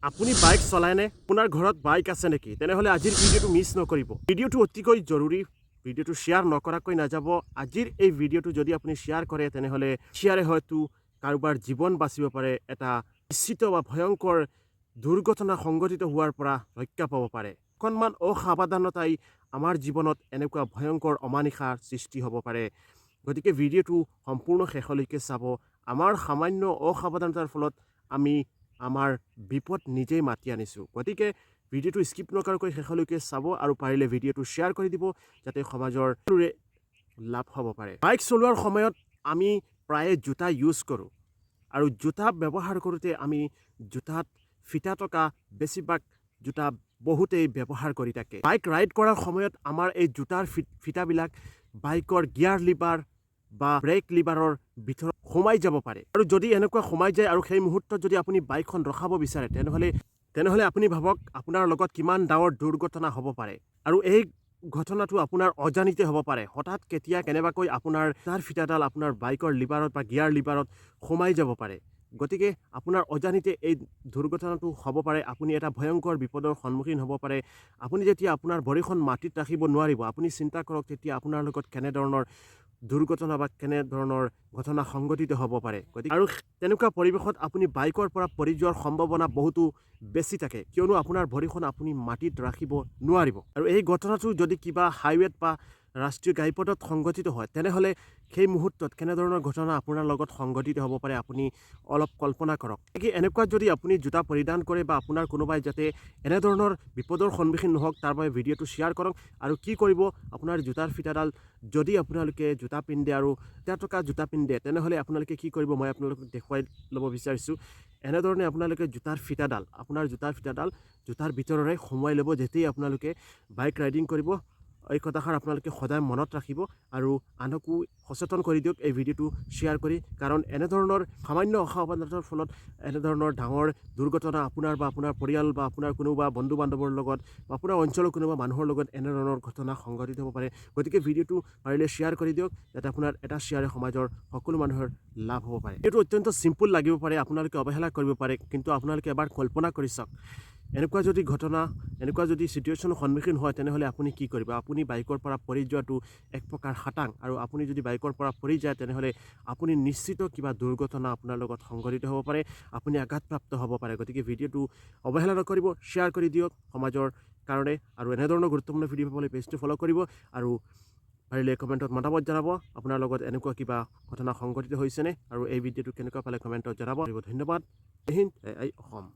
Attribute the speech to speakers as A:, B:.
A: আপুনি বাইক চলায়নে? আপোনাৰ ঘৰত বাইক আছে নেকি? তেনেহ'লে আজিৰ ভিডিঅ'টো মিছ নকৰিব। ভিডিঅ'টো অতিকৈ জৰুৰী। ভিডিঅ'টো শ্বেয়াৰ নকৰাকৈ নাযাব। আজিৰ এই ভিডিঅ'টো যদি আপুনি শ্বেয়াৰ কৰে তেনেহ'লে শ্বেয়াৰে হয়তো কাৰোবাৰ জীৱন বাচিব পাৰে, এটা নিশ্চিত বা ভয়ংকৰ দুৰ্ঘটনা সংঘটিত হোৱাৰ পৰা ৰক্ষা পাব পাৰে। অকণমান অসাৱধানতাই আমাৰ জীৱনত এনেকুৱা ভয়ংকৰ অমানিশাৰ সৃষ্টি হ'ব পাৰে। গতিকে ভিডিঅ'টো সম্পূৰ্ণ শেষলৈকে চাব। আমাৰ সামান্য অসাৱধানতাৰ ফলত আমি আমাৰ বিপদ নিজেই মাতি আনিছোঁ। গতিকে ভিডিঅ'টো স্কিপ নকৰাকৈ শেষলৈকে চাব আৰু পাৰিলে ভিডিঅ'টো শ্বেয়াৰ কৰি দিব যাতে সমাজৰ সকলোৰে লাভ হ'ব পাৰে। বাইক চলোৱাৰ সময়ত আমি প্ৰায়ে জোতা ইউজ কৰোঁ আৰু জোতা ব্যৱহাৰ কৰোঁতে আমি জোতাত ফিটা থকা বেছিভাগ জোতা বহুতেই ব্যৱহাৰ কৰি থাকে। বাইক ৰাইড কৰাৰ সময়ত আমাৰ এই জোতাৰ ফিটাবিলাক বাইকৰ গিয়াৰ লিভাৰ বা ব্ৰেক লিভাৰৰ ভিতৰত সোমাই যাব পাৰে আৰু যদি এনেকুৱা সোমাই যায় আৰু সেই মুহূৰ্তত যদি আপুনি বাইকখন ৰখাব বিচাৰে তেনেহ'লে আপুনি ভাবক আপোনাৰ লগত কিমান ডাঙৰ দুৰ্ঘটনা হ'ব পাৰে আৰু এই ঘটনাটো আপোনাৰ অজানিতে হ'ব পাৰে। হঠাৎ কেতিয়া কেনেবাকৈ আপোনাৰ তাৰ ফিটাডাল আপোনাৰ বাইকৰ লিভাৰত বা গিয়াৰ লিভাৰত সোমাই যাব পাৰে। গতিকে আপোনাৰ অজানিতে এই দুৰ্ঘটনাটো হ'ব পাৰে। আপুনি এটা ভয়ংকৰ বিপদৰ সন্মুখীন হ'ব পাৰে। আপুনি যেতিয়া আপোনাৰ ভৰিখন মাটিত ৰাখিব নোৱাৰিব, আপুনি চিন্তা কৰক তেতিয়া আপোনাৰ লগত কেনেধৰণৰ দুৰ্ঘটনা বা কেনেধৰণৰ ঘটনা সংঘটিত হ'ব পাৰে। গতিকে আৰু তেনেকুৱা পৰিৱেশত আপুনি বাইকৰ পৰা পৰি যোৱাৰ সম্ভাৱনা বহুতো বেছি থাকে, কিয়নো আপোনাৰ ভৰিখন আপুনি মাটিত ৰাখিব নোৱাৰিব। আৰু এই ঘটনাটো যদি কিবা হাইৱেত বা ৰাষ্ট্ৰীয় ঘাইপথত সংঘটিত হয় তেনেহ'লে সেই মুহূৰ্তত কেনেধৰণৰ ঘটনা আপোনাৰ লগত সংঘটিত হ'ব পাৰে আপুনি অলপ কল্পনা কৰক। এনেকুৱা যদি আপুনি জোতা পৰিধান কৰে বা আপোনাৰ কোনোবাই যাতে এনেধৰণৰ বিপদৰ সন্মুখীন নহওক তাৰ বাবে ভিডিঅ'টো শ্বেয়াৰ কৰক। আৰু কি কৰিব, আপোনাৰ জোতাৰ ফিটাডাল যদি আপোনালোকে জোতা পিন্ধে আৰু ফিটা থকা জোতা পিন্ধে তেনেহ'লে আপোনালোকে কি কৰিব মই আপোনালোকক দেখুৱাই ল'ব বিচাৰিছোঁ। এনেধৰণে আপোনালোকে আপোনাৰ জোতাৰ ফিটাডাল জোতাৰ ভিতৰৰে সোমোৱাই ল'ব যেতিয়াই আপোনালোকে বাইক ৰাইডিং কৰিব। এই কথাষাৰ আপোনালোকে সদায় মনত ৰাখিব আৰু আনকো সচেতন কৰি দিয়ক এই ভিডিঅ'টো শ্বেয়াৰ কৰি, কাৰণ এনেধৰণৰ সামান্য অসাৱধানতাৰ ফলত এনেধৰণৰ ডাঙৰ দুৰ্ঘটনা আপোনাৰ বা আপোনাৰ পৰিয়াল বা আপোনাৰ কোনোবা বন্ধু বান্ধৱৰ লগত বা আপোনাৰ অঞ্চলৰ কোনোবা মানুহৰ লগত এনেধৰণৰ ঘটনা সংঘটিত হ'ব পাৰে। গতিকে ভিডিঅ'টো পাৰিলে শ্বেয়াৰ কৰি দিয়ক যাতে আপোনাৰ এটা শ্বেয়াৰে সমাজৰ সকলো মানুহৰ লাভ হ'ব পাৰে। এইটো অত্যন্ত চিম্পুল লাগিব পাৰে, আপোনালোকে অৱহেলা কৰিব পাৰে, কিন্তু আপোনালোকে এবাৰ কল্পনা কৰি চাওক এনেকুৱা যদি চিটুৱেশ্যনৰ সন্মুখীন হয় তেনেহ'লে আপুনি কি কৰিব? আপুনি বাইকৰ পৰা পৰি যোৱাটো এক প্ৰকাৰ খাটাং, আৰু আপুনি যদি বাইকৰ পৰা পৰি যায় তেনেহ'লে আপুনি নিশ্চিত কিবা দুৰ্ঘটনা আপোনাৰ লগত সংঘটিত হ'ব পাৰে, আপুনি আঘাতপ্ৰাপ্ত হ'ব পাৰে। গতিকে ভিডিঅ'টো অৱহেলা নকৰিব, শ্বেয়াৰ কৰি দিয়ক সমাজৰ কাৰণে। আৰু এনেধৰণৰ গুৰুত্বপূৰ্ণ ভিডিঅ' পাবলৈ পেজটো ফ'ল' কৰিব আৰু পাৰিলে কমেণ্টত মতামত জনাব আপোনাৰ লগত এনেকুৱা কিবা ঘটনা সংঘটিত হৈছেনে আৰু এই ভিডিঅ'টো কেনেকুৱা পালে কমেণ্টত জনাব। ধন্যবাদ। জয় হিন্দ, জয় অসম।